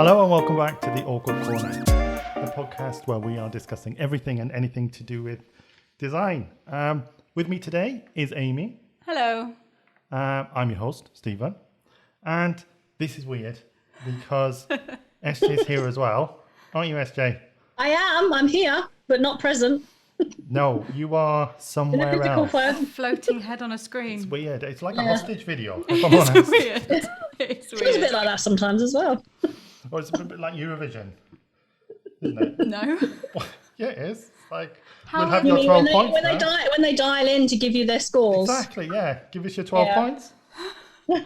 Hello and welcome back to the Awkward Corner, the podcast where we are discussing everything and anything to do with design. With me today is Amy. Hello. I'm your host, Stephen. And this is weird because SJ's here as well. Aren't you, SJ? I am. I'm here, but not present. No, you are somewhere In a physical else. form. Floating head on a screen. It's weird. It's like a hostage video, if I'm honest. It's weird. It's It feels a bit weird. like that sometimes as well. Or it's a bit like Eurovision, isn't it? No. Yeah, it is. It's like, How- we'll have You your mean 12 points when now. they dial in to give you their scores? Exactly, yeah. Give us your 12 Yeah. points. I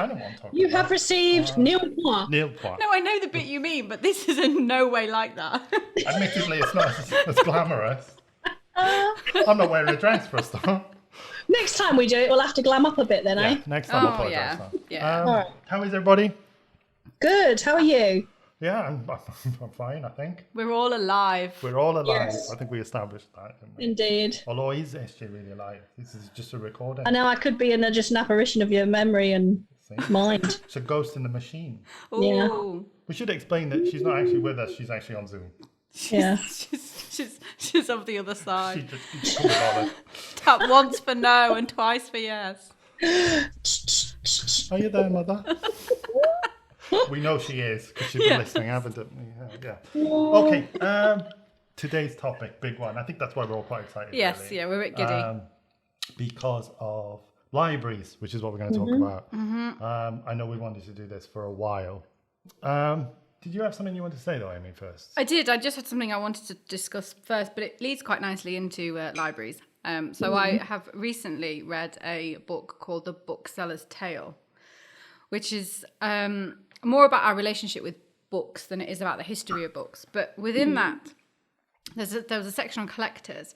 don't want to talk You about have received nil points. Nil point. No, I know the bit you mean, but this is in no way like that. Admittedly, it's not as glamorous. I'm not wearing a dress for a start. Next time we do it, we'll have to glam up a bit then, Yeah, eh? next time I'll Oh, put a yeah. dress on. Yeah. Alright. How is everybody? Good. How are you? Yeah, I'm fine, I think. We're all alive. We're all alive. Yes. I think we established that, didn't we? Indeed. Although, is SJ really alive? This is just a recording. I know I could be just an apparition of your memory and See? mind. It's a ghost in the machine. Ooh. We should explain that she's not actually with us. She's actually on Zoom. Yeah. She's of the other She side. just couldn't bother. Tap once for no and twice for yes. Are you there, mother? We know she is because she's been listening, haven't we? Yeah. Okay. Today's topic, big one. I think that's why we're all quite excited. Yes, really. yeah, we're a bit giddy. Because of libraries, which is what we're going to talk about. I know we wanted to do this for a while. Did you have something you wanted to say, though, Amy, first? I did. I just had something I wanted to discuss first, but it leads quite nicely into libraries. So I have recently read a book called The Bookseller's Tale, which is more about our relationship with books than it is about the history of books. But within that, there was a section on collectors,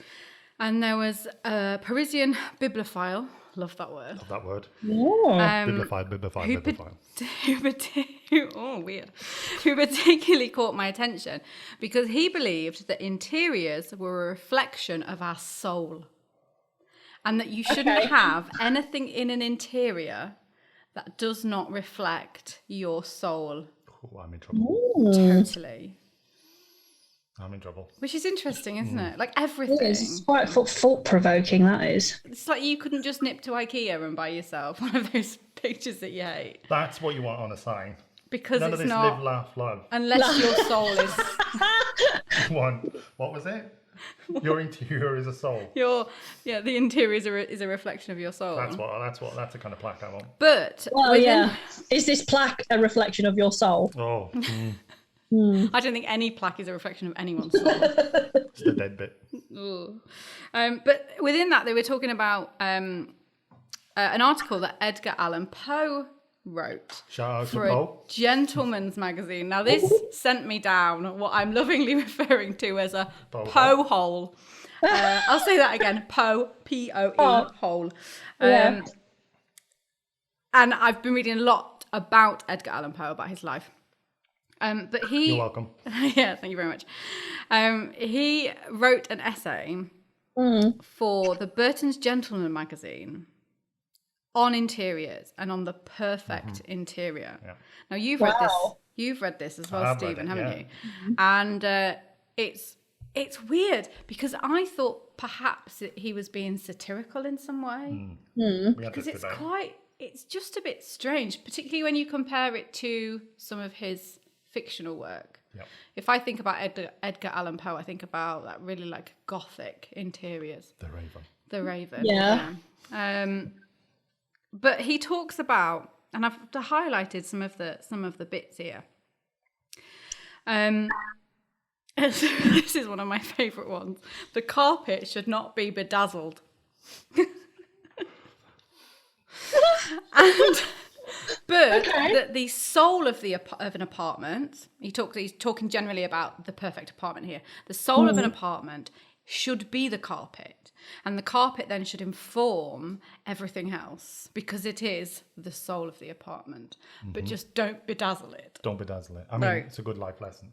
and there was a Parisian bibliophile. Love that word. Love that word. Oh. Who particularly caught my attention because he believed that interiors were a reflection of our soul, and that you shouldn't have anything in an interior that does not reflect your soul. Oh, I'm in trouble. Totally. I'm in trouble. Which is interesting, isn't it? Like everything. It's quite thought-provoking, that is. It's like you couldn't just nip to IKEA and buy yourself one of those pictures that you hate. That's what you want on a sign. Because None it's of this not, live, laugh, love. unless your soul is One. What was it? Your interior is a soul. the interior is a reflection of your soul. That's the kind of plaque I want. But Well, within- yeah. Is this plaque a reflection of your soul? Oh, I don't think any plaque is a reflection of anyone's soul. it's the dead bit. Ooh. But within that, they were talking about an article that Edgar Allan Poe wrote Shout out to for Poe. a gentleman's magazine. Now, this sent me down what I'm lovingly referring to as a Poe Hole. I'll say that again. Poe, P-O-E, hole. Yeah. And I've been reading a lot about Edgar Allan Poe, about his life. But he... You're welcome. Yeah, thank you very much. He wrote an essay for the Burton's Gentleman magazine on interiors and on the perfect interior. Yeah. Now you've read this. Wow. You've read this as well, have read Stephen, it, haven't yeah. you? And it's weird because I thought perhaps he was being satirical in some way. We had Because this debate. it's just a bit strange, particularly when you compare it to some of his fictional work. Yep. If I think about Edgar Allan Poe, I think about that really like gothic interiors. The Raven. The Raven. Yeah. But he talks about, and I've highlighted some of the bits here. This is one of my favourite ones. The carpet should not be bedazzled. But the soul of an apartment, he's talking generally about the perfect apartment here. The soul of an apartment should be the carpet, and the carpet then should inform everything else because it is the soul of the apartment. But just don't bedazzle it. Don't bedazzle it. I mean, No. it's a good life lesson.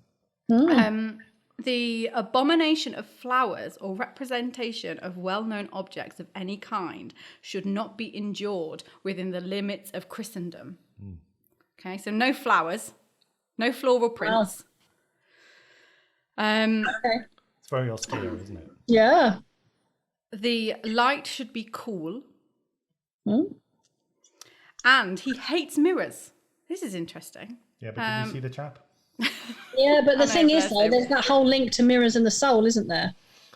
The abomination of flowers or representation of well-known objects of any kind should not be endured within the limits of Christendom. Okay, so no flowers, No floral prints. Okay. It's very austere, isn't it? Yeah. The light should be cool. Hmm? And he hates mirrors. This is interesting. Yeah, but did you see the chap? Yeah, but the I know, thing is, bless though, him. there's that whole link to mirrors and the soul, isn't there?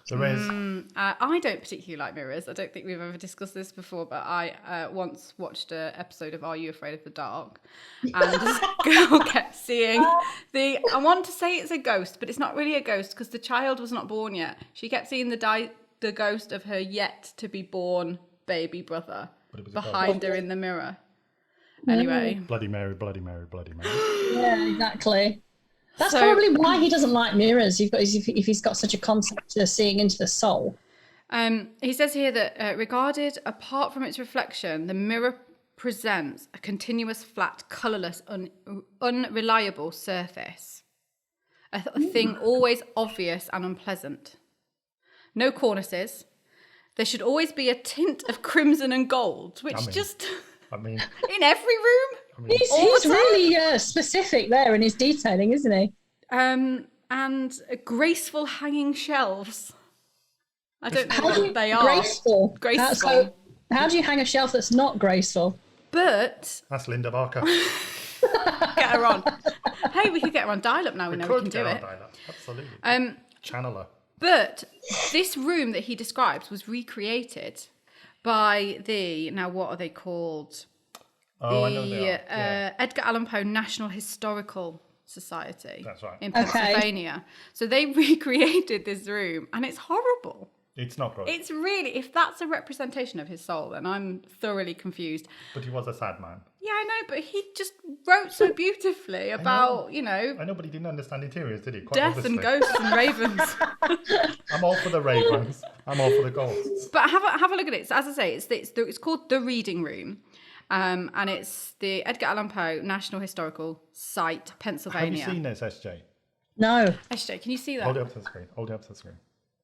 There is. I don't particularly like mirrors. I don't think we've ever discussed this before, but I once watched an episode of Are You Afraid of the Dark? And this girl kept seeing I want to say it's a ghost, but it's not really a ghost because the child was not born yet. She kept seeing the ghost of her yet to be born baby brother But it was a behind her in the mirror. Anyway. Bloody Mary, Bloody Mary, Bloody Mary. Yeah, exactly. That's So- probably why he doesn't like mirrors. If he's got such a concept of seeing into the soul. He says here that regarded apart from its reflection, the mirror presents a continuous, flat, colourless, unreliable surface. A thing always obvious and unpleasant. No cornices. There should always be a tint of crimson and gold, which I mean, in every room. He's really specific there in his detailing, isn't he? And graceful hanging shelves. I don't know what they are. Graceful. Graceful. How do you hang a shelf that's not graceful? But that's Linda Barker. get her on. Hey, we could get her on dial-up now. We know we can do it. Absolutely. Channeler. But this room that he describes was recreated by what are they called? I know they are. Yeah. Edgar Allan Poe National Historical Society. That's right. In Pennsylvania. So they recreated this room and it's horrible. It's not good. It's really, if that's a representation of his soul, then I'm thoroughly confused. But he was a sad man. Yeah, I know, but he just wrote so beautifully about, I know, but he didn't understand interiors, did he? Quite death obviously. and ghosts and ravens. I'm all for the ravens. I'm all for the ghosts. But have a look at it. So as I say, it's called The Reading Room. And it's the Edgar Allan Poe National Historical Site, Pennsylvania. Have you seen this, SJ? No. SJ, can you see that? Hold it up to the screen. Hold it up to the screen.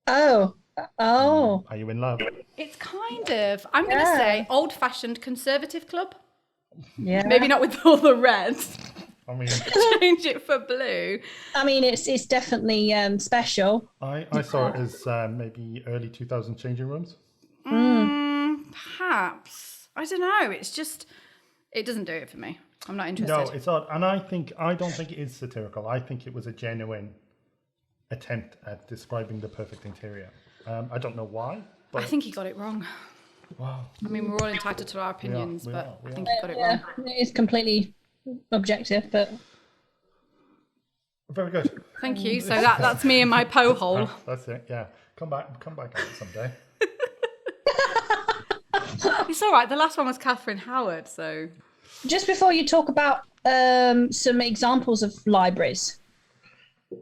Oh. Are you in love? It's kind of, I'm going to say, old-fashioned conservative club. Yeah. Maybe not with all the red. I mean, Change it for blue. I mean, it's definitely special. I saw it as maybe early 2000 changing rooms. Perhaps. I don't know. It's just, it doesn't do it for me. I'm not interested. No, it's odd. And I don't think it is satirical. I think it was a genuine attempt at describing the perfect interior. I don't know why, but I think he got it wrong. wow. I mean, we're all entitled to our opinions, we but are. I think he got it wrong. It is completely objective, but Very good. Thank you. So that's me and my Poe Hole. That's it. Yeah. Come back out someday. It's all right. The last one was Catherine Howard, so... just before you talk about some examples of libraries,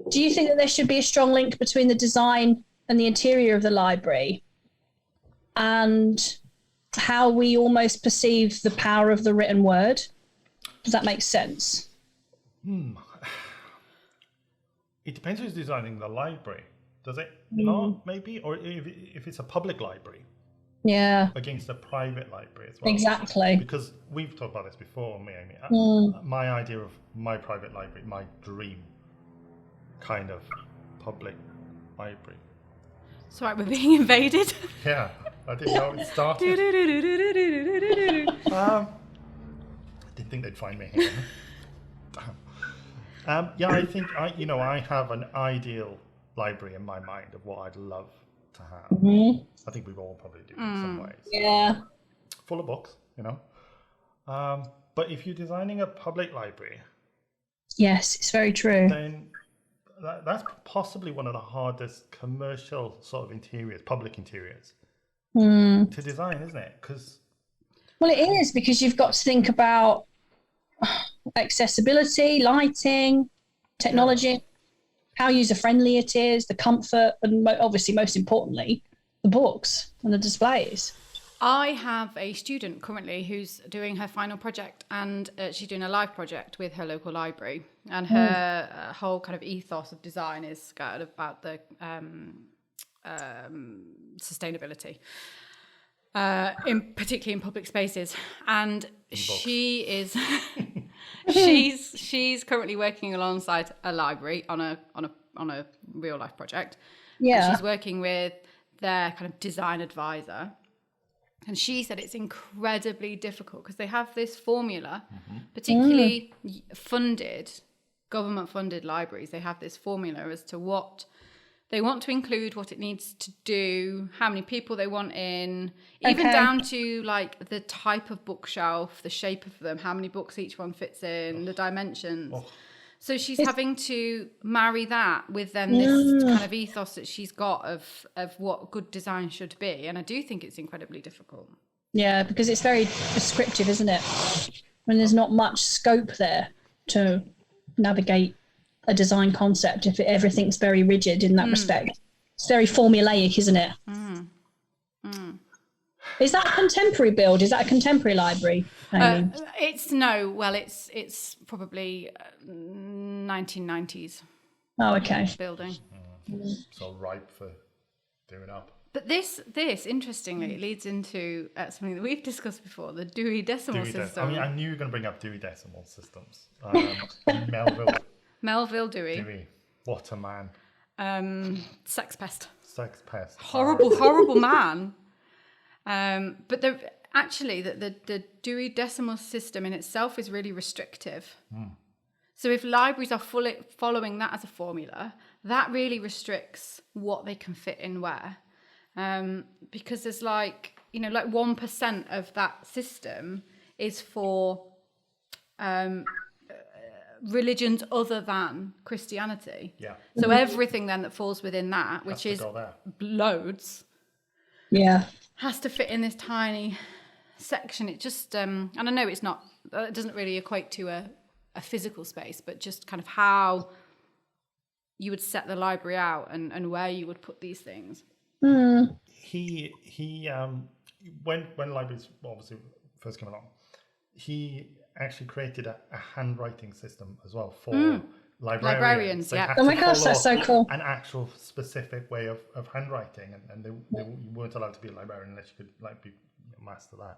do you think that there should be a strong link between the design and the interior of the library and how we almost perceive the power of the written word? Does that make sense? It depends who's designing the library. Does it not, maybe? Or if it's a public library Yeah, against a private library as well. exactly. Because we've talked about this before, me, Amy. My idea of my private library, my dream kind of public library. It's all right, we're being invaded. Yeah, I didn't know it started. I didn't think they'd find me here. Yeah, I think I have an ideal library in my mind of what I'd love to have. I think we all probably do in some ways. Yeah. Full of books, But if you're designing a public library, Yes, it's very true. then that's possibly one of the hardest commercial sort of interiors, public interiors, to design, isn't it? Because Well, it is, because you've got to think about accessibility, lighting, technology, how user-friendly it is, the comfort, and obviously, most importantly, the books and the displays. I have a student currently who's doing her final project, and she's doing a live project with her local library, and her whole kind of ethos of design is kind of about the sustainability, particularly in public spaces. And she is she's she's currently working alongside a library on a real life project. Yeah. And she's working with their kind of design advisor. And she said it's incredibly difficult because they have this formula, particularly government funded libraries. They have this formula as to what they want to include, what it needs to do, how many people they want in, even down to like the type of bookshelf, the shape of them, how many books each one fits in, the dimensions. So she's having to marry that with then this kind of ethos that she's got of what good design should be. And I do think it's incredibly difficult. Yeah, because it's very prescriptive, isn't it? When there's not much scope there to navigate a design concept if everything's very rigid in that respect. It's very formulaic, isn't it? Is that a contemporary build? Is that a contemporary library? It's probably 1990s. Oh, okay. Building. So ripe for doing up. But this interestingly leads into something that we've discussed before, the Dewey Decimal System. I knew you were going to bring up Dewey Decimal Systems. Melville Dewey. Dewey. What a man. Sex pest. Sex pest. Horrible man. But the Dewey Decimal System in itself is really restrictive. So if libraries are following that as a formula, that really restricts what they can fit in where. Because there's like 1% of that system is for religions other than Christianity. Yeah. So everything then that falls within that, which is loads, has to fit in this tiny section. It just, and I know it doesn't really equate to a physical space, but just kind of how you would set the library out and where you would put these things. He when libraries obviously first came along, he actually created a handwriting system as well for librarians. Oh my gosh, that's so cool. An actual specific way of handwriting, and they weren't allowed to be a librarian unless you could be master that,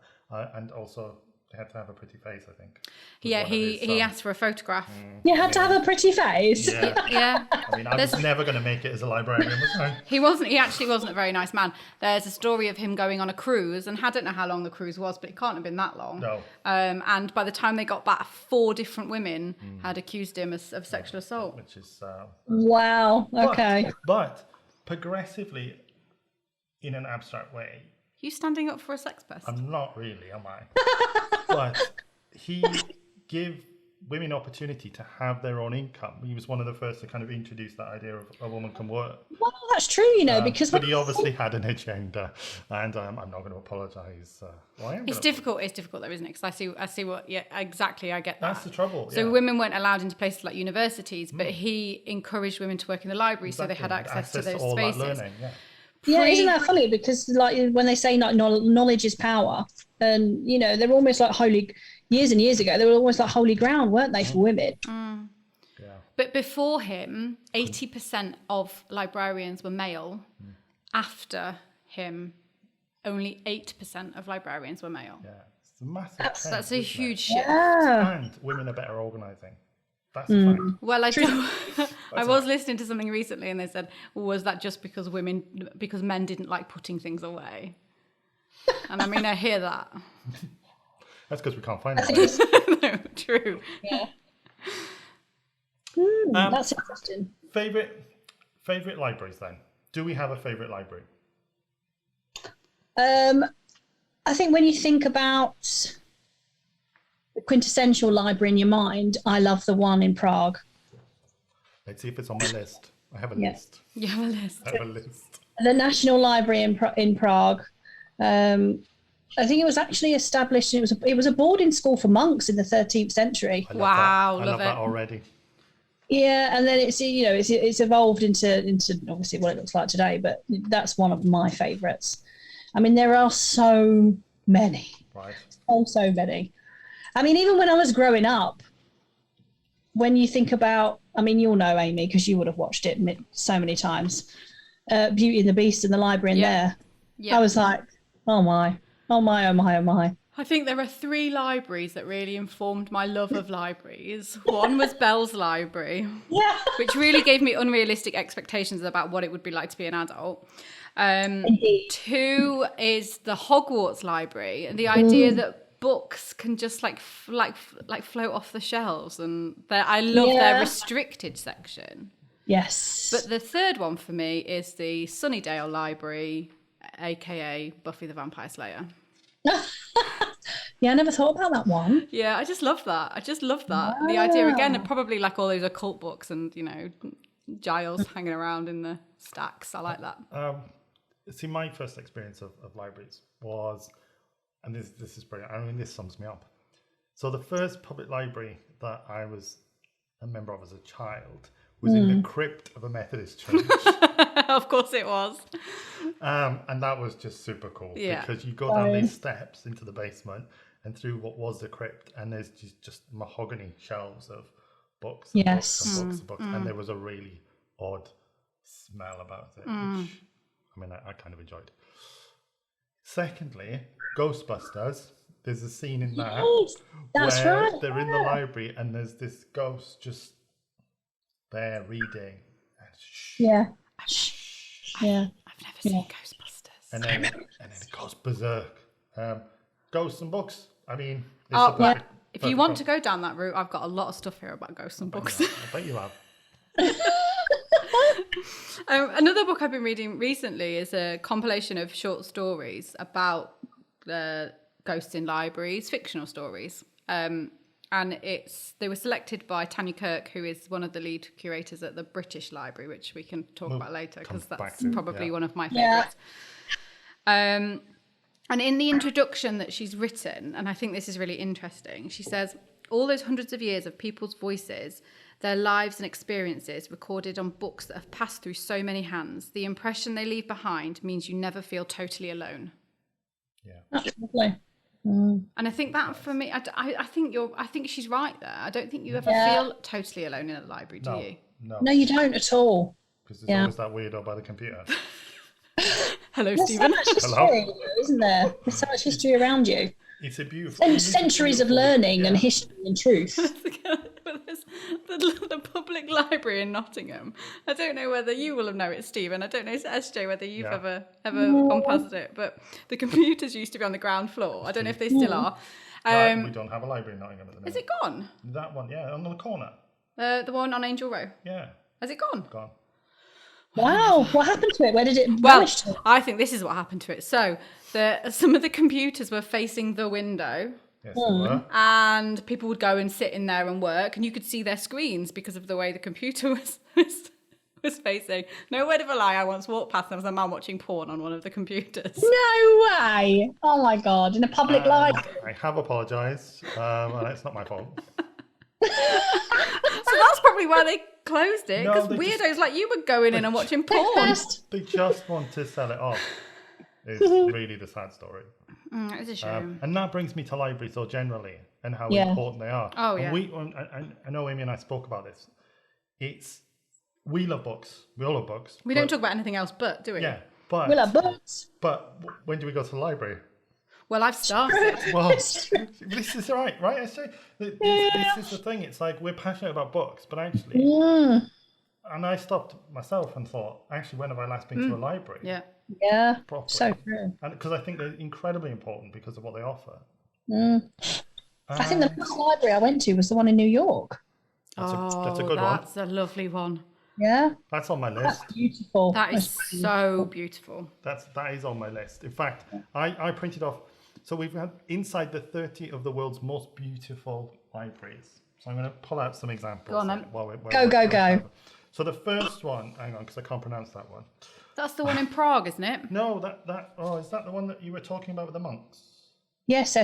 and also they had to have a pretty face, I think. Yeah, he asked for a photograph. You had to have a pretty face. Yeah. I mean, I was never going to make it as a librarian, was I? He actually wasn't a very nice man. There's a story of him going on a cruise, and I don't know how long the cruise was, but it can't have been that long. No. And by the time they got back, 4 different women had accused him of sexual assault. Which is... wow, okay. But progressively, in an abstract way... You standing up for a sex pest? I'm not really, am I? But he gave women opportunity to have their own income. He was one of the first to kind of introduce that idea of a woman can work. Well, that's true, because... But he obviously had an agenda, and I'm not going to apologise. It's difficult though, isn't it? Because I see what... Yeah, exactly, I get that. That's the trouble, So women weren't allowed into places like universities, but he encouraged women to work in the library, so they had access to those spaces. That learning, Yeah, isn't that funny? Because when they say knowledge is power, and they're almost like holy. Years and years ago, they were almost like holy ground, weren't they, for women? Yeah. But before him, 80% of librarians were male. After him, only 8% of librarians were male. Yeah, it's a massive change, that's a huge shift. Yeah. And women are better organising. That's a fact. Well, I was listening to something recently, and they said, was that just because men didn't like putting things away? And I mean, I hear that. That's because we can't find it. No, true. Yeah. That's interesting. Favorite libraries then? Do we have a favorite library? I think when you think about the quintessential library in your mind, I love the one in Prague. Let's see if it's on my list. I have a list. You have a list. I have a list. The National Library in Prague. I think it was actually established. It was a boarding school for monks in the 13th century. I love that already. Yeah, and then it's evolved into obviously what it looks like today. But that's one of my favourites. I mean, there are so many. Right. So many. I mean, even when I was growing up, when you think about, I mean, you'll know, Amy, because you would have watched it so many times. Beauty and the Beast in the library in there. Yeah. I was like, oh my. I think there are 3 libraries that really informed my love of libraries. One was Bell's Library, Yeah. which really gave me unrealistic expectations about what it would be like to be an adult. Indeed. 2 is the Hogwarts Library, and the idea that books can just like float off the shelves, and I love their restricted section. Yes. But the 3rd one for me is the Sunnydale Library, aka Buffy the Vampire Slayer. Yeah, I never thought about that one. Yeah, I just love that. Wow. The idea, again, probably like all those occult books and, Giles hanging around in the stacks. I like that. See, my first experience of libraries was, and this is brilliant, I mean, this sums me up. So the first public library that I was a member of as a child was in the crypt of a Methodist church. Of course it was. And that was just super cool, because you go down these steps into the basement and through what was the crypt, and there's just mahogany shelves of books and books and books and books, and there was a really odd smell about it, which I kind of enjoyed. Secondly, Ghostbusters. There's a scene in that where they're in the library and there's this ghost just there reading. Yeah. Yeah. I've never seen Ghostbusters. And then it goes berserk. Ghosts and books. I mean, if you want to go down that route, I've got a lot of stuff here about ghosts and books. I bet you have. Another book I've been reading recently is a compilation of short stories about ghosts in libraries, fictional stories. And they were selected by Tanya Kirk, who is one of the lead curators at the British Library, which we can talk about later, because that's probably one of my favourites. And in the introduction that she's written, and I think this is really interesting, she says, all those hundreds of years of people's voices, their lives and experiences recorded on books that have passed through so many hands, the impression they leave behind means you never feel totally alone. Yeah. That's lovely. And I think that for me, I think she's right there. I don't think you ever feel totally alone in a library, do you? No, you don't at all. Because there's always that weirdo by the computer. Hello, There's Stephen. so much history, isn't there? There's so much history around you. It's a beautiful... And centuries of learning and history and truth. But there's the public library in Nottingham. I don't know whether you will have known it, Stephen. I don't know, SJ, whether you've ever gone past it. But the computers used to be on the ground floor. I don't know if they still are. We don't have a library in Nottingham at the minute. Is it gone? That one, on the corner. The one on Angel Row? Yeah. Has it gone? Gone. Wow, what happened to it? Where did it vanish to? I think this is what happened to it. So some of the computers were facing the window. Yes, they were. And people would go and sit in there and work, and you could see their screens because of the way the computer was facing. No word of a lie, I once walked past and there was a man watching porn on one of the computers. No way! Oh my God, in a public library. I have apologised, and it's not my fault. So that's probably why they closed it, because weirdos like you were going in and watching porn. They just want to sell it off. It's really the sad story. It's a shame. And that brings me to libraries, though, generally, and how important they are. Oh, yeah. And I know Amy and I spoke about this. We love books. We all love books. We don't talk about anything else, do we? Yeah, but... We love books. But when do we go to the library? Well, I've started. Well, this is right? I say this is the thing. It's like we're passionate about books, but actually, and I stopped myself and thought, actually, when have I last been to a library? Yeah, properly? So true. And because I think they're incredibly important because of what they offer. I think the last library I went to was the one in New York. That's a good one. That's a lovely one. Yeah, that's on my list. That's beautiful. That is so beautiful. That is on my list. In fact, I printed off. So we've had inside the 30 of the world's most beautiful libraries. So I'm going to pull out some examples. Go on then. Go. So the first one, hang on, because I can't pronounce that one. That's the one in Prague, isn't it? No, is that the one that you were talking about with the monks? Yes.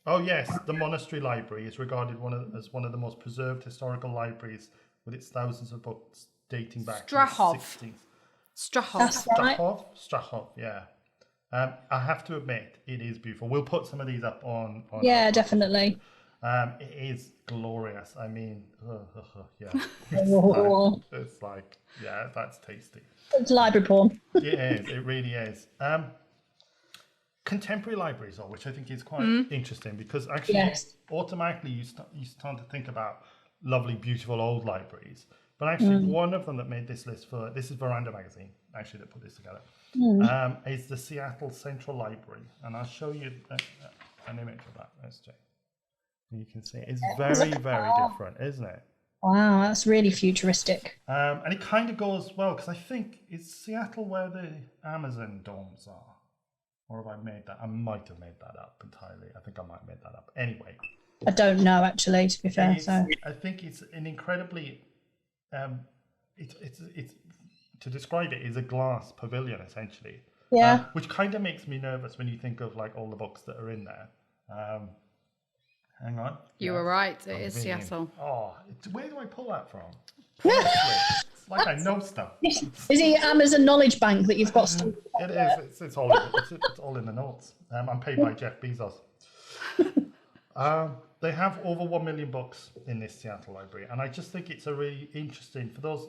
Oh yes, the monastery library is regarded as one of the most preserved historical libraries, with its thousands of books dating back to the 16th. Strahov. That's right. Strahov, yeah. I have to admit, it is beautiful. We'll put some of these up on yeah, definitely. It is glorious. I mean, yeah. It's like, that's tasty. It's library porn. It is. It really is. contemporary libraries, though, which I think is quite interesting, because actually automatically you start to think about lovely, beautiful old libraries. But actually, one of them that made this list this is Veranda magazine, actually, that put this together, is the Seattle Central Library. And I'll show you an image of that, SJ. You can see it's very, very different, isn't it? Wow, that's really futuristic. And it kind of goes well, because I think it's Seattle where the Amazon domes are. Or have I made that? I might have made that up entirely. I think I might have made that up. Anyway. I don't know, actually, to be fair. So I think it's an incredibly... it's to describe it is a glass pavilion, essentially. Yeah. Which kind of makes me nervous when you think of like all the books that are in there. Hang on. You were right. It is Seattle. Oh, where do I pull that from? It's like I know stuff. Is it Amazon Knowledge Bank that you've got stored? It is. It's all in the notes. I'm paid by Jeff Bezos. They have over 1 million books in this Seattle library, and I just think it's a really interesting for those,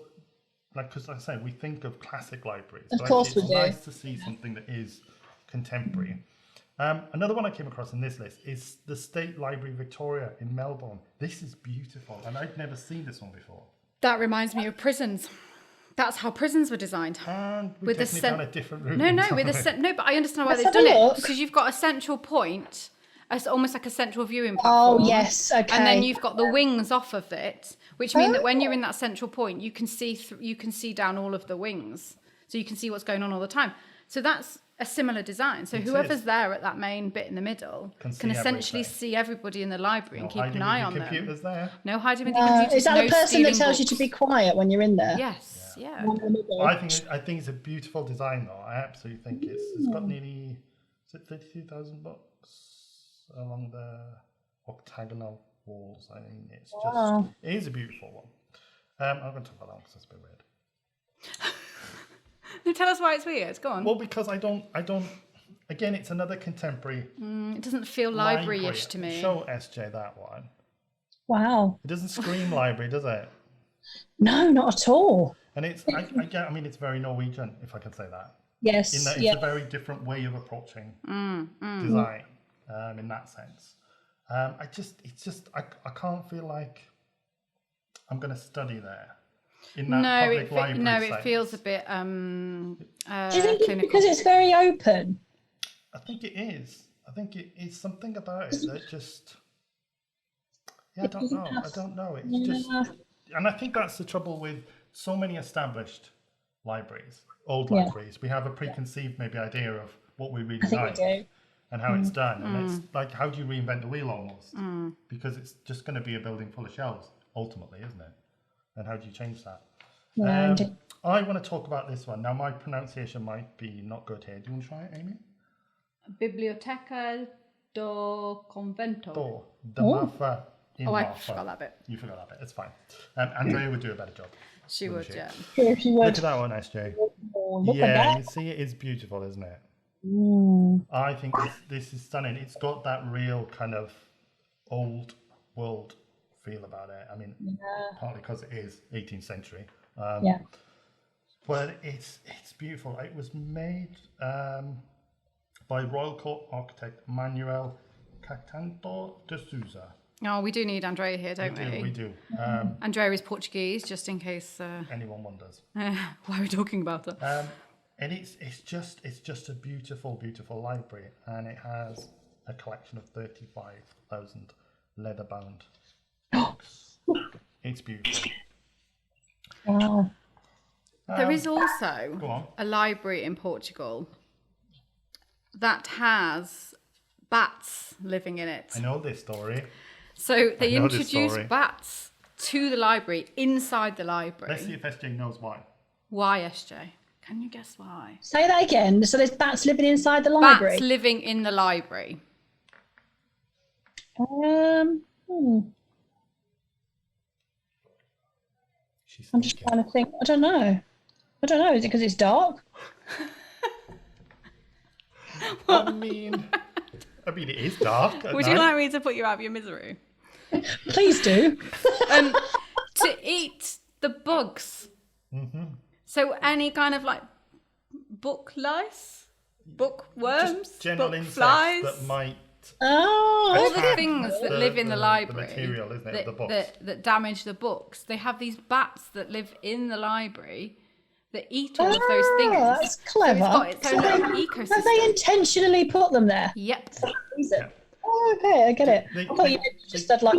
like, because like I say, we think of classic libraries. Of course we do. It's nice to see something that is contemporary. Another one I came across in this list is the State Library Victoria in Melbourne. This is beautiful, and I've never seen this one before. That reminds me of prisons. That's how prisons were designed. And we've definitely done a different route. No, but I understand why they've done it, because you've got a central point. It's almost like a central viewing platform. Oh, yes, okay. And then you've got the wings off of it, which mean that when you're in that central point, you can see down all of the wings. So you can see what's going on all the time. So that's a similar design. So whoever's there at that main bit in the middle can essentially see everybody in the library and keep an eye on them. Computers there. No hiding with your computers. Is that the person that tells books. you to be quiet when you're in there? Yes, yeah. I think it's a beautiful design, though. I absolutely think it's got nearly 32,000 books along the octagonal walls. I mean, it's just it is a beautiful one. I'm going to talk about that because it's a bit weird. Tell us why it's weird. Go on. Well, because I don't. Again, it's another contemporary. It doesn't feel library-ish to me. Show SJ that one. Wow. It doesn't scream library, does it? No, not at all. And it's. I mean, it's very Norwegian, if I can say that. Yes. In that it's a very different way of approaching design. In that sense, I can't feel like I'm going to study there. In that public library it feels a bit. Do you think it's because it's very open? I think it is. I think it is something about it that just. Yeah, I don't know. It's just, and I think that's the trouble with so many established libraries, libraries. We have a preconceived maybe idea of what we really like. We do. And how it's done. And it's like, how do you reinvent the wheel almost? Because it's just going to be a building full of shelves, ultimately, isn't it? And how do you change that? I want to talk about this one. Now, my pronunciation might be not good here. Do you want to try it, Amy? Biblioteca do Convento. I forgot that bit. You forgot that bit. It's fine. Andrea would do a better job. She would, yeah. She would. Look at that one, SJ. Look at that. You see, it is beautiful, isn't it? I think this is stunning. It's got that real kind of old world feel about it. I mean, partly because it is 18th century. But it's beautiful. It was made by Royal Court architect Manuel Catanto de Souza. Oh, we do need Andrea here, don't we? We do. Andrea is Portuguese, just in case anyone wonders. Why are we talking about it? And it's just a beautiful, beautiful library, and it has a collection of 35,000 leather-bound books. It's beautiful. Wow. There is also a library in Portugal that has bats living in it. I know this story. So they introduced bats to the library, inside the library. Let's see if SJ knows why. Why, SJ? Can you guess why? Say that again. So there's bats living inside the library? Bats living in the library. I'm just trying to think. I don't know. Is it because it's dark? I mean, it is dark. Would you like me to put you out of your misery? Please do. To eat the bugs. Mm-hmm. So any kind of like book lice? bookworms, Just general book insects flies. that might All the attack things that live in the library, the material, isn't it, that, of the books. that damage the books. They have these bats that live in the library that eat all of those things. That's clever. So it's got its own little ecosystem. Have they intentionally put them there? Yep. Yeah. Oh, okay, I get it. I thought you just had like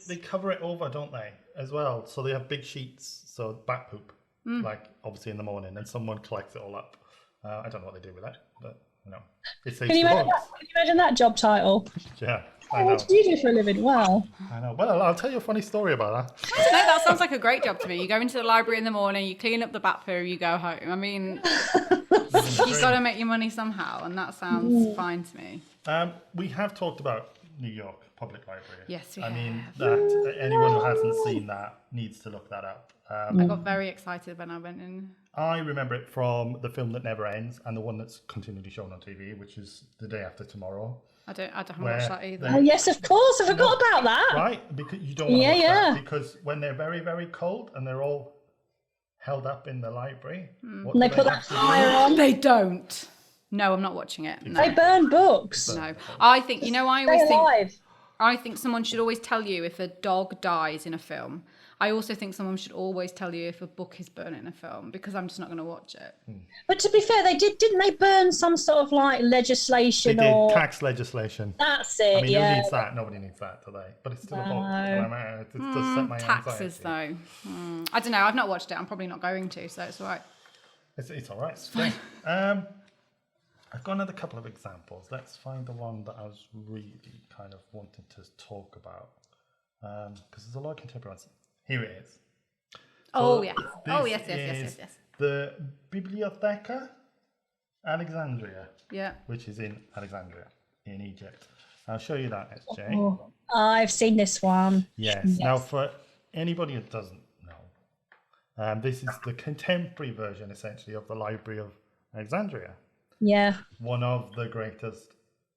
they cover it over, don't they, as well? So they have big sheets, so bat poop, like obviously in the morning, and someone collects it all up. I don't know what they do with that, but you know, it saves the books. Can you imagine that job title? Yeah, I know. What do you do for a living? Wow. I know. Well, I'll tell you a funny story about that. I don't know, that sounds like a great job to me. You go into the library in the morning, you clean up the bat poo, you go home. I mean, you've got to make your money somehow, and that sounds fine to me. We have talked about New York Public Library. Yes, we I have. mean, that anyone who hasn't seen that needs to look that up. I got very excited when I went in. I remember it from the film that never ends and the one that's continually shown on TV, which is The Day After Tomorrow. I haven't watched that either. Oh, yes, of course. I forgot about that. Right? Because you don't want to watch that. Because when they're very, very cold and they're all held up in the library, what And they do put have that to do? fire on. They don't. No, I'm not watching it. No. They burn books. No. I think, I always Stay think, alive. I think someone should always tell you if a dog dies in a film. I also think someone should always tell you if a book is burnt in a film, because I'm just not going to watch it. But to be fair, didn't they burn some sort of like legislation They did or tax legislation. That's it. I mean, yeah. who needs that? Nobody needs that, do they? But it's still a book. And it does set my Taxes, anxiety. though. I don't know. I've not watched it. I'm probably not going to, so it's all right. It's all right. It's fine. I've got another couple of examples. Let's find the one that I was really kind of wanting to talk about, because there's a lot of contemporary ones. Here it is. Oh, yeah. This Yes. is the Bibliotheca Alexandria, which is in Alexandria, in Egypt. I'll show you that, SJ. Oh, I've seen this one. Yes. Now, for anybody who doesn't know, this is the contemporary version, essentially, of the Library of Alexandria. Yeah. One of the greatest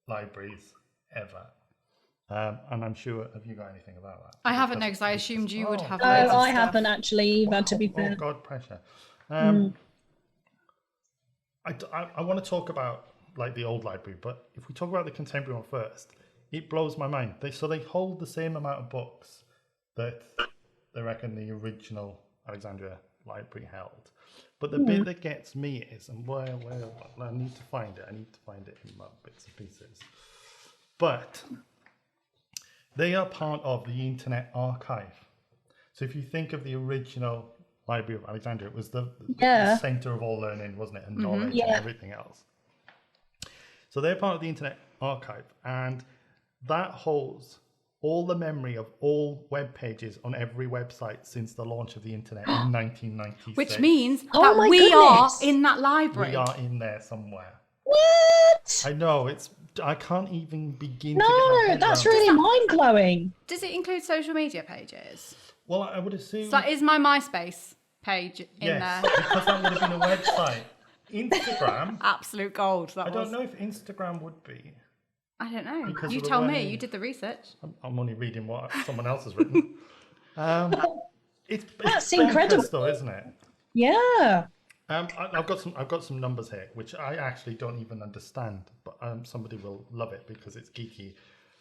libraries ever. And I'm sure, have you got anything about that? I haven't, no, because I assumed you would have. Oh, I haven't actually either, to be fair. Oh, God, pressure. I want to talk about like the old library, but if we talk about the contemporary one first, it blows my mind. They hold the same amount of books that they reckon the original Alexandria library held. But the bit that gets me is, and I need to find it. I need to find it in my bits and pieces. But they are part of the Internet Archive. So if you think of the original Library of Alexandria, it was the center of all learning, wasn't it? And knowledge and everything else. So they're part of the Internet Archive, and that holds all the memory of all web pages on every website since the launch of the internet in 1996. Which means that we are in that library. We are in there somewhere. What? I know, I can't even begin to No, get my head that's around really mind-blowing. Does it include social media pages? Well, I would assume... So is my MySpace page in there? Because that would have been a website. Instagram... Absolute gold. I don't know if Instagram would be. I don't know. Because You of the tell way- me. You did the research. I'm only reading what someone else has written. It's That's bonkers incredible. though, isn't it? Yeah. I've got some numbers here, which I actually don't even understand, but somebody will love it because it's geeky.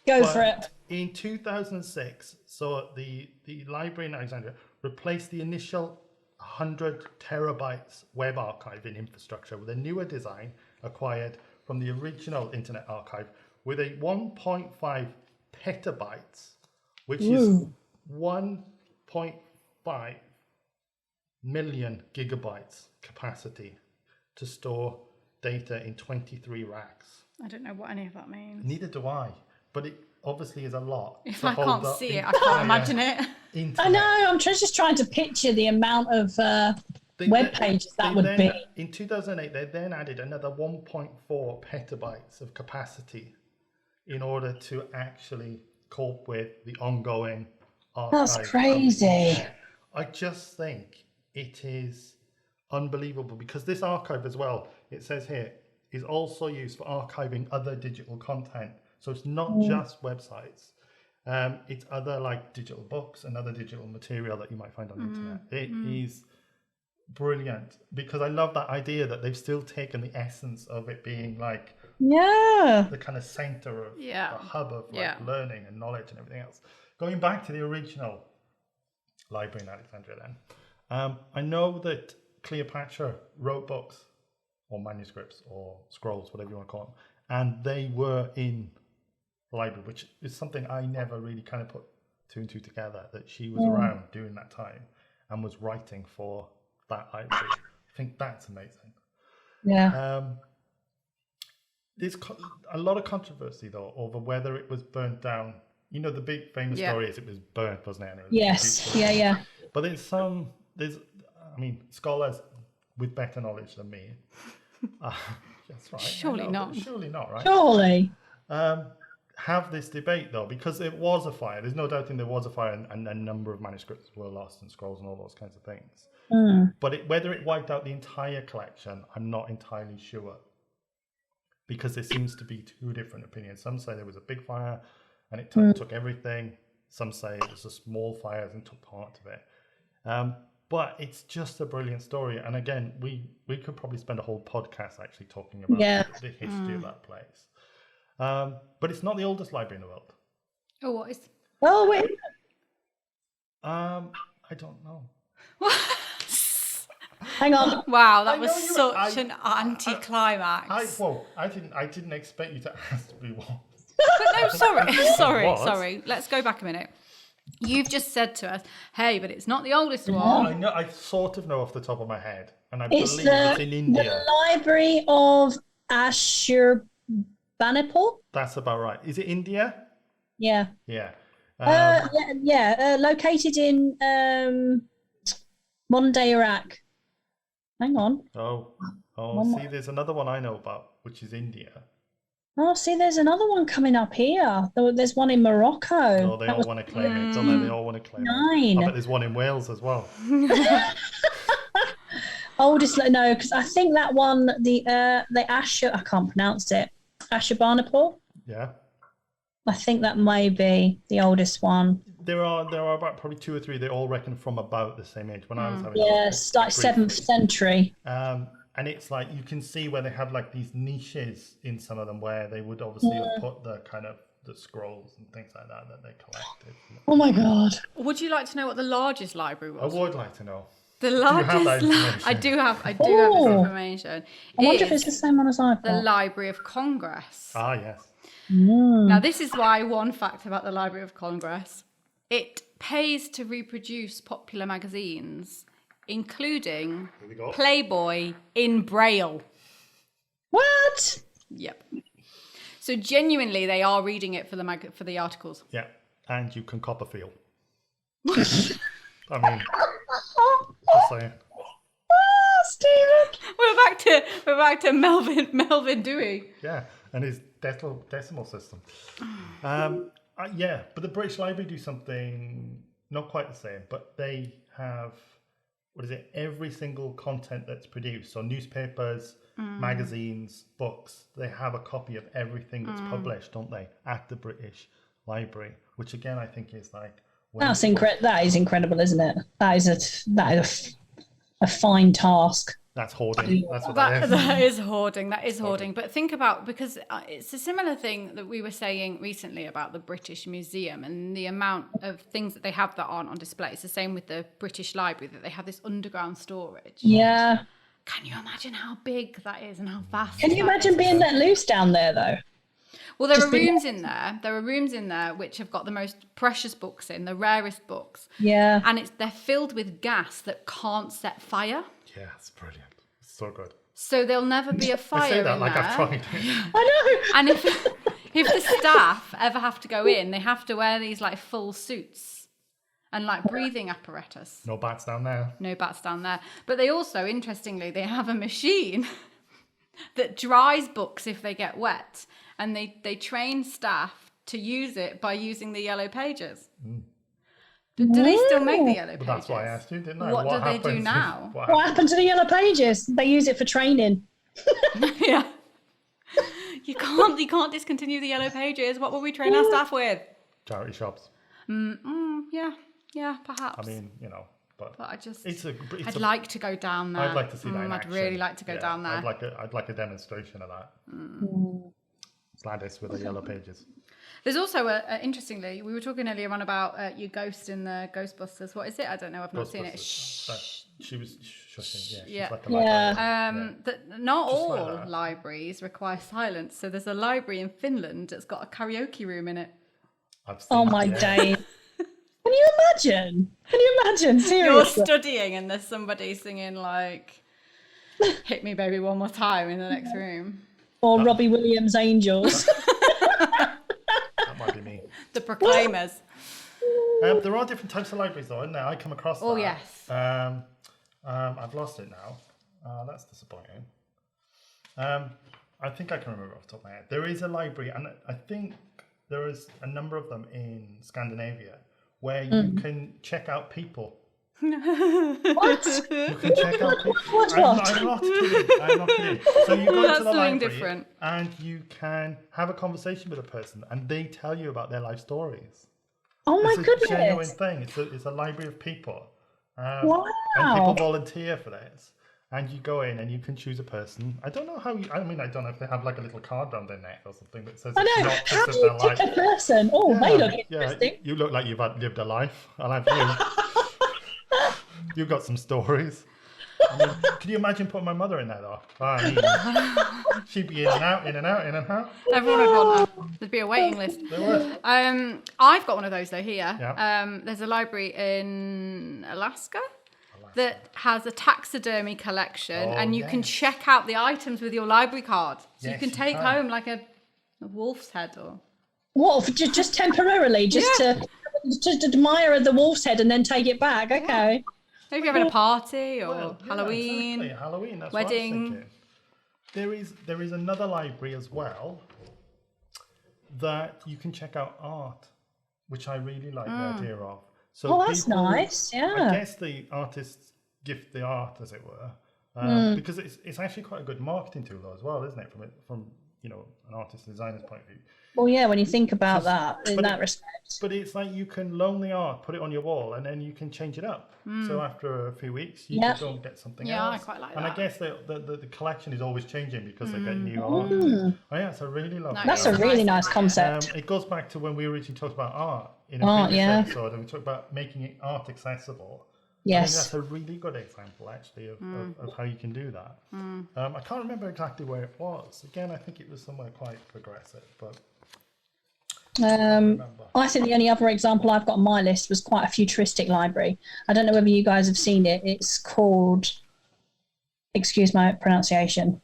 Go for it. In 2006, so the library in Alexandria replaced the initial 100 terabytes web archiving infrastructure with a newer design acquired from the original Internet Archive with a 1.5 petabytes, which is 1.5 million gigabytes capacity to store data in 23 racks. I don't know what any of that means. Neither do I, but it obviously is a lot. If I can't see it, I can't imagine it. I know. I'm just trying to picture the amount of web pages that would be. In 2008, they then added another 1.4 petabytes of capacity in order to actually cope with the ongoing archive. That's crazy. I just think it is unbelievable because this archive as well, it says here, is also used for archiving other digital content. So it's not just websites. It's other like digital books and other digital material that you might find on the internet. It is brilliant, because I love that idea that they've still taken the essence of it being like the kind of center of the hub of learning and knowledge and everything else. Going back to the original library in Alexandria then, I know that Cleopatra wrote books or manuscripts or scrolls, whatever you want to call them, and they were in the library, which is something I never really kind of put two and two together, that she was around during that time and was writing for that library. I think that's amazing. Yeah. There's a lot of controversy though over whether it was burnt down. You know, the big famous story is it was burnt, wasn't it? Yes. Yeah. But there's scholars with better knowledge than me. That's right. Surely not. Surely not, right? Surely. Have this debate though, because it was a fire. There's no doubting there was a fire, and a number of manuscripts were lost and scrolls and all those kinds of things. But whether it wiped out the entire collection, I'm not entirely sure, because there seems to be two different opinions. Some say there was a big fire and it took everything. Some say it was a small fire and took part of it. But it's just a brilliant story. And again, we could probably spend a whole podcast actually talking about the history of that place. But it's not the oldest library in the world. Oh, what is? Oh, wait. I don't know. Hang on. Wow, that was such an anticlimax. I didn't expect you to ask me what. But no, sorry. Let's go back a minute. You've just said to us, hey, but it's not the oldest one. I know. I sort of know off the top of my head, and I believe it's in India. The Library of Ashurbanipal. That's about right. Is it India? Yeah. Yeah. Located in modern day Iraq. Hang on. See, there's another one I know about, which is India. Oh, see, there's another one coming up here. There's one in Morocco. Oh, they all want to claim it, don't they? They all want to claim it. I bet there's one in Wales as well. Oldest, no, because I think that one, the Ashur, I can't pronounce it. Ashurbanipal. Yeah. I think that may be the oldest one. There are about probably two or three. They all reckon from about the same age. When I was having it's like 7th century. And it's like you can see where they have like these niches in some of them where they would obviously have put the kind of the scrolls and things like that they collected. Oh my god! Would you like to know what the largest library was? I would like to know. The largest. I do have this information. I wonder if it's the same one as I've got. The Library of Congress. Ah, yes. Now, this is why one fact about the Library of Congress: it pays to reproduce popular magazines, including Playboy in Braille. What? Yep. So genuinely, they are reading it for the articles. Yeah, and you can Copperfield. I mean, just saying. Stephen. We're back to Melvin Dewey. Yeah, and his decimal system. But the British Library do something not quite the same, but they have, every single content that's produced, so newspapers, magazines, books, they have a copy of everything that's published, don't they, at the British Library, which again I think is like... That is incredible, isn't it? That is a fine task. That's hoarding. That's what that is. That is hoarding. That is hoarding. But think about, because it's a similar thing that we were saying recently about the British Museum and the amount of things that they have that aren't on display. It's the same with the British Library, that they have this underground storage. Yeah. Can you imagine how big that is and how vast? Can you imagine being let loose down there, though? Well, there are rooms in there. There are rooms in there which have got the most precious books in, the rarest books. Yeah. And they're filled with gas that can't set fire. Yeah, it's brilliant. It's so good. So there'll never be a fire. I say that in like there. I've tried. I know. And if the staff ever have to go in, they have to wear these like full suits and like breathing apparatus. No bats down there. No bats down there. But they also, interestingly, they have a machine that dries books if they get wet. And they train staff to use it by using the yellow pages. Do they still make the yellow pages? Well, that's why I asked you, didn't I? What do they do now? What happened to the yellow pages? They use it for training. Yeah. You can't discontinue the yellow pages. What will we train our staff with? Charity shops. Yeah, perhaps. I mean, but I just, I'd like to go down there. I'd like to see that in I'd action. really like to go down there. I'd like a demonstration of that. Gladys with the yellow pages. There's also interestingly, we were talking earlier on about your ghost in the Ghostbusters. What is it? I don't know. I've not seen it. She was shushing. Yeah. Like a not Just all like that. libraries require silence. So there's a library in Finland that's got a karaoke room in it. Oh my days. Can you imagine? Seriously. You're studying and there's somebody singing like "Hit Me Baby One More Time" in the next room. Or Robbie Williams' Angels. That might be me. The Proclaimers. There are different types of libraries, though, isn't there? I come across that. Oh, yes. I've lost it now. That's disappointing. I think I can remember off the top of my head. There is a library, and I think there is a number of them in Scandinavia where you can check out people. What? You can check out people. What? I'm not kidding. So you go to the library different. and you can have a conversation with a person, and they tell you about their life stories. Oh my It's a genuine goodness. thing. It's a library of people. Wow. And people volunteer for this. And you go in and you can choose a person. I don't know how I don't know if they have like a little card around their neck or something that says I it's know. not How just do you their life. pick a person? Oh, they look interesting. You look like you've lived a life. I'll have you. You've got some stories. I mean, can you imagine putting my mother in there though? She'd be in and out. Everyone would want her. There'd be a waiting list. There was. I've got one of those though here. Yeah. There's a library in Alaska that has a taxidermy collection, and you can check out the items with your library card. So you Yes, can you take can. home like a wolf's head or. What? Just temporarily, to admire the wolf's head and then take it back. Okay. Maybe you're having a party or Well, yeah, Halloween. exactly. Halloween. That's wedding. what I was thinking. There is another library as well that you can check out art, which I really like the idea of. So Oh, that's nice. Yeah. I guess the artists gift the art, as it were, because it's actually quite a good marketing tool though, as well, isn't it? From an artist designer's point of view. Well, yeah, when you think about that in that respect. But it's like you can loan the art, put it on your wall, and then you can change it up. So after a few weeks, you can go and get something else. Yeah, I quite like and that. I guess the collection is always changing because they get new art. Oh yeah, it's a really lovely. That's a really nice concept. It goes back to when we originally talked about art in Art, previous yeah. episode, and we talked about making art accessible. I think Yes. that's a really good example, actually, of how you can do that. I can't remember exactly where it was. Again, I think it was somewhere quite progressive, but I think the only other example I've got on my list was quite a futuristic library. I don't know whether you guys have seen it. It's called, excuse my pronunciation,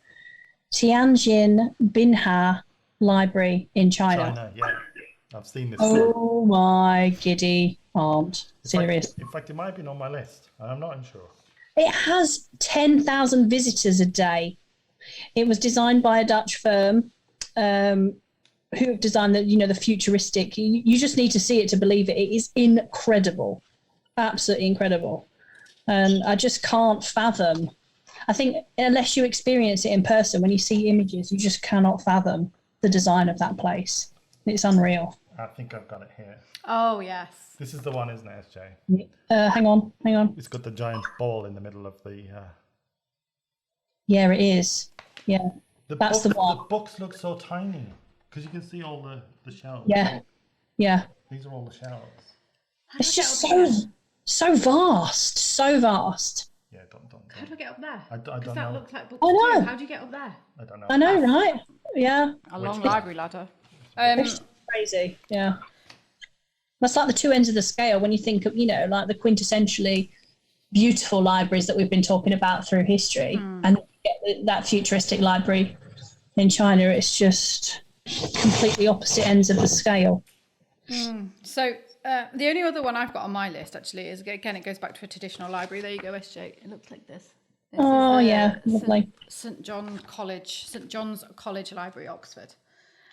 Tianjin Binha Library in China. yeah. I've seen this. Oh my giddy aunt. Serious. In fact, it might have been on my list. I'm not unsure. It has 10,000 visitors a day. It was designed by a Dutch firm who designed the futuristic. You just need to see it to believe it. It is incredible, absolutely incredible. And I just can't fathom. I think unless you experience it in person, when you see images, you just cannot fathom the design of that place. It's unreal. I think I've got it here. Oh yes. This is the one, isn't it, SJ? Hang on. It's got the giant ball in the middle of the... Yeah, it is. Yeah, that's the one. The books look so tiny because you can see all the shelves. Yeah. These are all the shelves. It's just so vast. Yeah, don't. How do I get up there? I don't Because know. that looks like books. I know. too. How do you get up there? I don't know. I know, right? Yeah. A long library ladder. It's crazy. Yeah. That's like the two ends of the scale when you think of, like the quintessentially beautiful libraries that we've been talking about through history, and that futuristic library in China. It's just completely opposite ends of the scale. So the only other one I've got on my list actually is, again, it goes back to a traditional library. There you go, SJ. It looks like this. This is, lovely. St John's College Library, Oxford.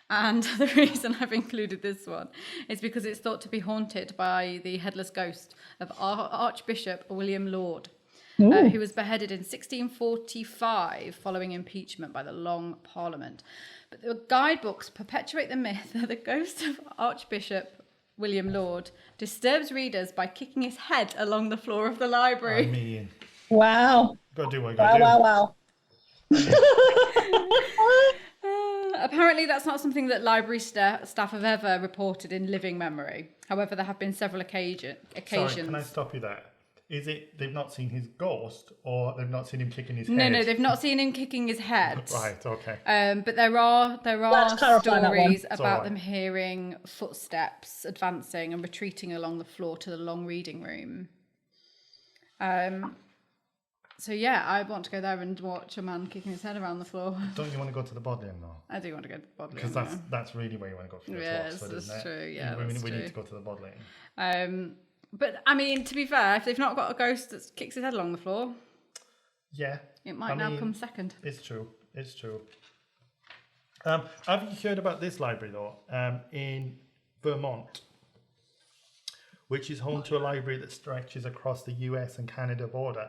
And the reason I've included this one is because it's thought to be haunted by the headless ghost of Archbishop William Laud, who was beheaded in 1645 following impeachment by the Long Parliament. But the guidebooks perpetuate the myth that the ghost of Archbishop William Lord, disturbs readers by kicking his head along the floor of the library. I mean, Wow. gotta do what you gotta do. Wow. Apparently, that's not something that library staff have ever reported in living memory. However, there have been several occasions. Sorry, can I stop you there? Is it they've not seen his ghost, or they've not seen him kicking his head? No, they've not seen him kicking his head. Right, okay. But there are stories about right. them hearing footsteps advancing and retreating along the floor to the long reading room. So yeah, I want to go there and watch a man kicking his head around the floor. Don't you want to go to the Bodleian though? I do want to go to the Bodleian. Because that's really where you want to go for Yes, Oxford, that's isn't it? true. Yeah, we that's need true. to go to the Bodleian. But I mean, to be fair, if they've not got a ghost that kicks his head along the floor, Yeah. it might now come second. It's true. It's true. Have you heard about this library though? In Vermont, which is home to a library that stretches across the US and Canada border.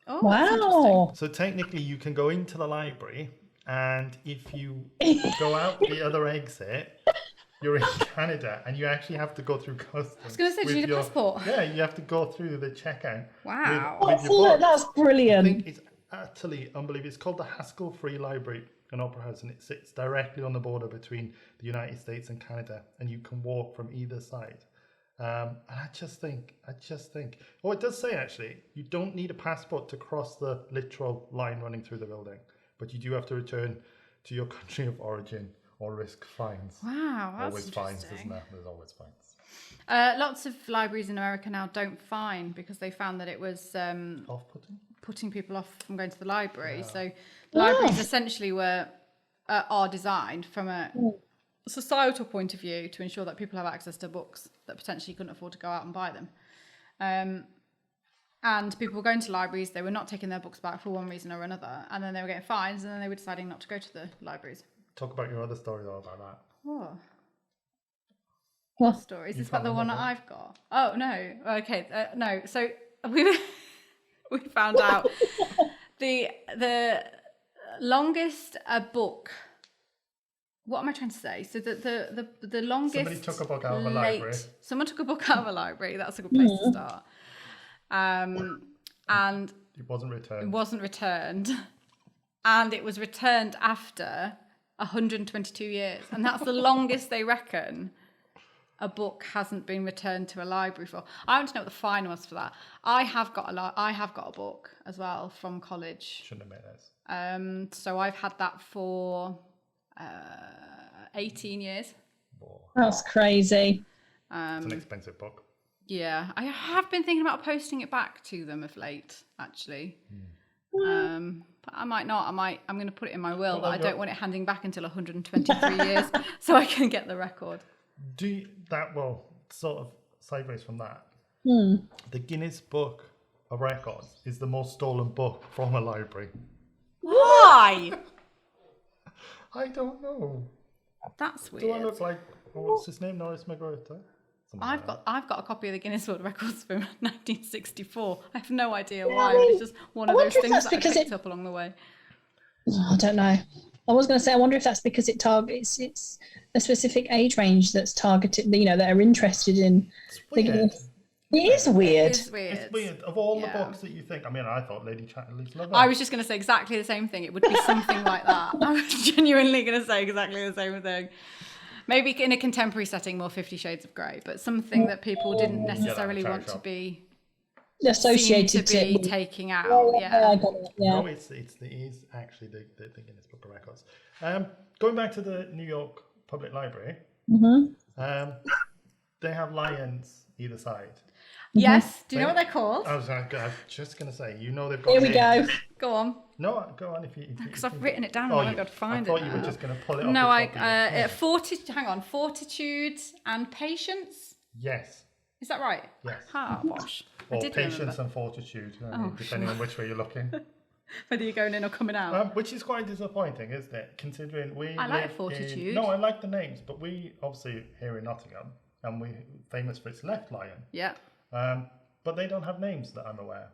Oh, that's interesting. Wow. So technically, you can go into the library, and if you go out the other exit, you're in Canada, and you actually have to go through customs. I was going to say, do you need a passport? Yeah, you have to go through the checkout. Wow. With your book. That's I brilliant. think it's utterly unbelievable. It's called the Haskell Free Library and Opera House, and it sits directly on the border between the United States and Canada, and you can walk from either side. And I just think, it does say actually, you don't need a passport to cross the literal line running through the building, but you do have to return to your country of origin or risk fines. Wow, that's Always fines, interesting. isn't there? There's always fines. Lots of libraries in America now don't fine because they found that it was Off-putting? putting people off from going to the library. So libraries essentially are designed from a societal point of view to ensure that people have access to books that potentially couldn't afford to go out and buy them. And people were going to libraries, they were not taking their books back for one reason or another, and then they were getting fines, and then they were deciding not to go to the libraries. Talk about your other story though about that. Oh. What? Story? Is You this about the can't one that remember? I've got? Oh, no. Okay, no. So we found out the longest a book. What am I trying to say? So the longest. Somebody took a book out of a library. Someone took a book out of a library. That's a good place to start. And It wasn't returned. it wasn't returned, and it was returned after 122 years, and that's the longest they reckon a book hasn't been returned to a library for. I want to know what the fine was for that. I have got a book as well from college. Shouldn't have made this. So I've had that for 18 years. That's crazy. It's an expensive book. Yeah, I have been thinking about posting it back to them of late, actually. But I might not. I'm going to put it in my will that I don't want it handing back until 123 years, so I can get the record. Sort of sideways from that. Hmm. The Guinness Book of Records is the most stolen book from a library. Why? I don't know. That's weird. Do I look like what's his name? Norris McGrath? I've got a copy of the Guinness World Records from 1964. I have no idea why. But it's just one of those things that I picked up along the way. I don't know. I was going to say, I wonder if that's because it's a specific age range that's targeted, that are interested in. It's weird. It is weird. It's weird. It's weird. Of all the books that you think, I thought Lady Chatterley's Lover. I was just going to say exactly the same thing. It would be something like that. I was genuinely going to say exactly the same thing. Maybe in a contemporary setting, more 50 Shades of Grey, but something that people didn't necessarily want to be associated to be taking out. I got it, yeah. No, it is actually the Guinness Book of Records. Going back to the New York Public Library, they have lions either side. Yes. Do you know what they're called? I was just going to say, they've got Here we names. go. Go on. No, go on if you. Because I've written it down and I haven't got to find it. I thought you were just going to pull it off. No, Hang on. Fortitude and patience. Yes. Is that right? Yes. Ah, bosh. I Or did patience remember. and fortitude, depending on which way you're looking. Whether you're going in or coming out. Which is quite disappointing, isn't it? Considering I like Fortitude. No, I like the names, but we obviously here in Nottingham, and we're famous for its left lion. Yeah. But they don't have names that I'm aware.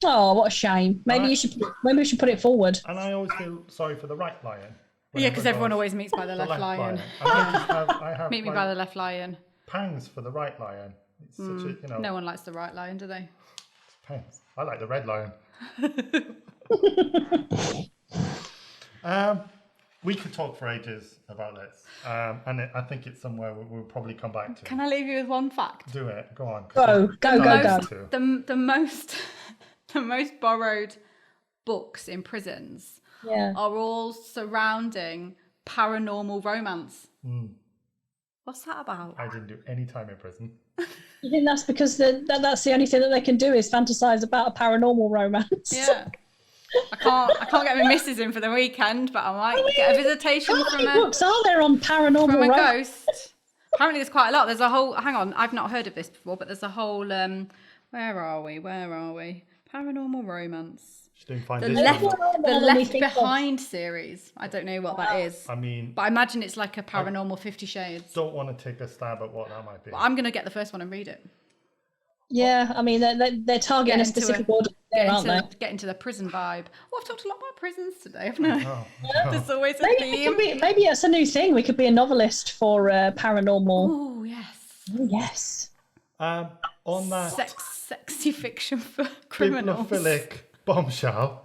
Oh, what a shame. Maybe we should put it forward. And I always feel sorry for the right lion. Yeah, because everyone always meets by the left lion. And I have Meet me by the left lion. Pangs for the right lion. It's such a, you know. No one likes the right lion, do they? Pangs. I like the red lion. We could talk for ages about this, and I think it's somewhere we'll probably come back to. Can I leave you with one fact? Do it. Go on. Go. The most the most borrowed books in prisons Yeah. are all surrounding paranormal romance. What's that about? I didn't do any time in prison. You think that's because that's the only thing that they can do is fantasize about a paranormal romance? Yeah. I can't get my missus in for the weekend, but I might get a visitation How from many a books are there on paranormal from a romance? ghost. Apparently there's quite a lot. There's a whole hang on, I've not heard of this before, but there's a whole where are we? Paranormal romance. She didn't find The this Left, one. the Left Behind series. I don't know what that is. I mean, But I imagine it's like a paranormal 50 Shades. don't want to take a stab at what that might be. But I'm going to get the first one and read it. Yeah, I mean they're targeting a specific audience there, aren't they? Get into the prison vibe. Oh, I've talked a lot about prisons today, haven't I? Oh, There's always a theme. Maybe it's a new thing. We could be a novelist for paranormal. Oh, yes. Oh, yes. on that Sexy fiction for criminals. bibliophilic bombshell,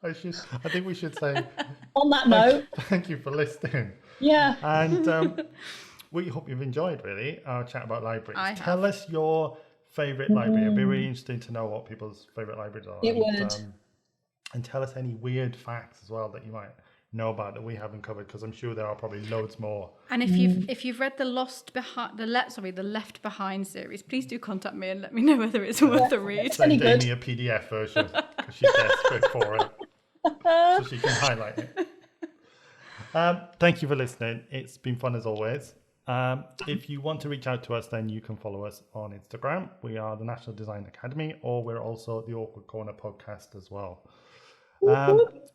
I think we should say On that note, thank you for listening. yeah. And we hope you've enjoyed, really, our chat about libraries. I have. Tell us your favourite library. It'd be really interesting to know what people's favourite libraries are. It would. And tell us any weird facts as well that you might know about that we haven't covered, because I'm sure there are probably loads more. And if you've read the Left Behind series, please do contact me and let me know whether it's worth a read. Send good. Amy a PDF version because she's desperate for it, so she can highlight it. Thank you for listening. It's been fun as always. If you want to reach out to us, then you can follow us on Instagram. We are the National Design Academy, or we're also the Awkward Corner podcast as well.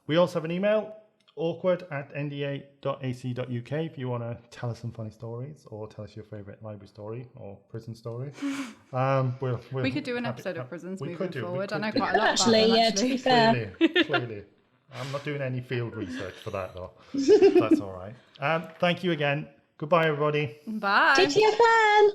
We also have an email, awkward@nda.ac.uk, if you want to tell us some funny stories or tell us your favourite library story or prison story. We could do an episode of prisons moving forward. I know do. quite a lot Actually, about them, yeah, actually. to be fair. Clearly. I'm not doing any field research for that, though. That's all right. Thank you again. Goodbye, everybody. Bye. TTFN!